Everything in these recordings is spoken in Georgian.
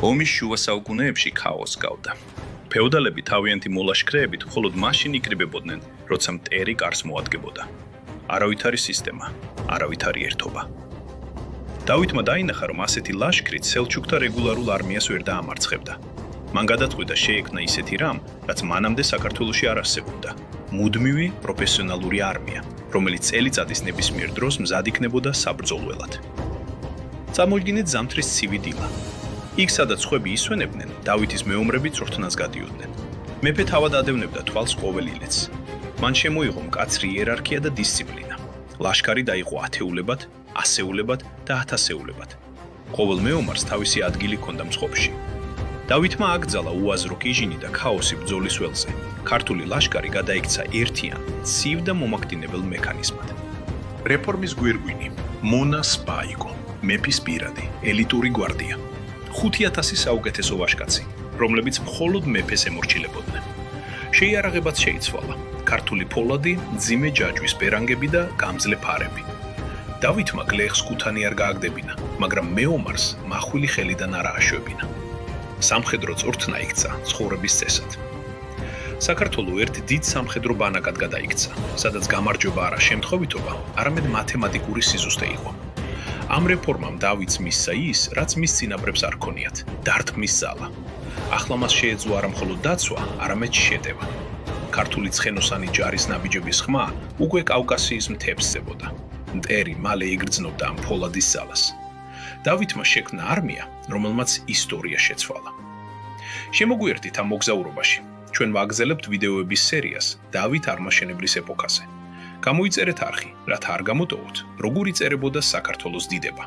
ომის შუა საუკუნეებში ქაოსს გავდა. ფეოდალები თავიანთი მოლაშქრეებით მხოლოდ მაშინ იკრიბებოდნენ, როცა მტერი კარს მოადგებოდა. არავითარი სისტემა, არავითარი ერთობა. დავითმა დაინახა, რომ ასეთი ლაშქრით სელჩუკთა რეგულარულ არმიას ვერ დაამარცხებდა. მან გადაწყვიტა შეექმნა ისეთი რამ, რაც მანამდე საქართველოში არ არსებობდა. მუდმივი პროფესიონალური არმია, რომელიც წელიწადის ნებისმიერ დროს მზად იქნებოდა საბრძოლველად. წამოიდგინეთ ზამთრის ცივი დილა. იქ, სადაც სხვები ისვენებდნენ, დავითის მეომრები წვრთნას გადიოდნენ. მეფე თავად ადევნებდა თვალს ყოველ ილეთს. მან შემოიღო მკაცრი იერარქია და დისციპლინა. ლაშქარი დაიყო ათეულებად, ასეულებად და ათასეულებად. ყოველ მეომარს თავისი ადგილი ჰქონდა მსხვერპლში. დავითმა აკრძალა უაზრო კიჟინი და ქაოსი ბრძოლის ველზე. ქართული ლაშქარი გადაიქცა ერთიან, ცივ და მომაკვდინებელ მექანიზმად. რეფორმის გვირგვინი მონა სპა იყო, მეფის პირადი, ელიტური გვარდია. 5000 საუკეთესო ვაჟკაცი, რომლებიც მხოლოდ მეფეს ემორჩილებოდნენ. შეიარაღებაც შეიცვალა. ქართული ფოლადი, მძიმე ჯაჭვის პერანგები და გამძლე ფარები. დავითმა გლეხს ქუთანი არ გააგდებინა, მაგრამ მეომარს მახვილი ხელიდან არ ააშვებინა. სამხედრო წვრთნა იქცა ცხოვრების წესად. საქართველო ერთ დიდ სამხედრო ბანაკად გადაიქცა, სადაც გამარჯვება არა შემთხვევითობა, არამედ მათემატიკური სიზუსტე იყო. ამ რეფორმამ დავითს მისცა ის, რაც მის წინაპრებს არ ქონიათ, დარტყმის ძალა. ახლა მას შეეძლო არა მხოლოდ დაცვა, არამედ შეტევა. ქართული ცხენოსანი ჯარის ნაბიჯების ხმა უკვე კავკასიის მთებს ზებოდა. მტერი მალე იგრძნობდა ამ ფოლადის ძალას. დავითმა შექმნა არმია, რომელმაც ისტორია შეცვალა. შემოგვიერთდით ამ მოგზაურობაში. ჩვენ ვაგზელებთ ვიდეოების სერიას დავით არმაშენებლის ეპოქაზე. გამოიწერეთ არხი, რათა არ გამოტოვოთ, როგორ იწერებოდა საქართველოს დიდება.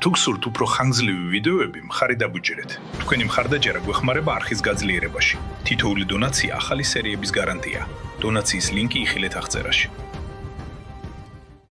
თუ გსურთ უფრო ხანგრძლივი ვიდეოები, მხარი დაბუჯერეთ. თქვენი მხარდაჭერა გვეხმარება არხის გაძლიერებაში. თითოეული დონაცია ახალი სერიების გარანტია. დონაციის ლინკი იხილეთ აღწერაში.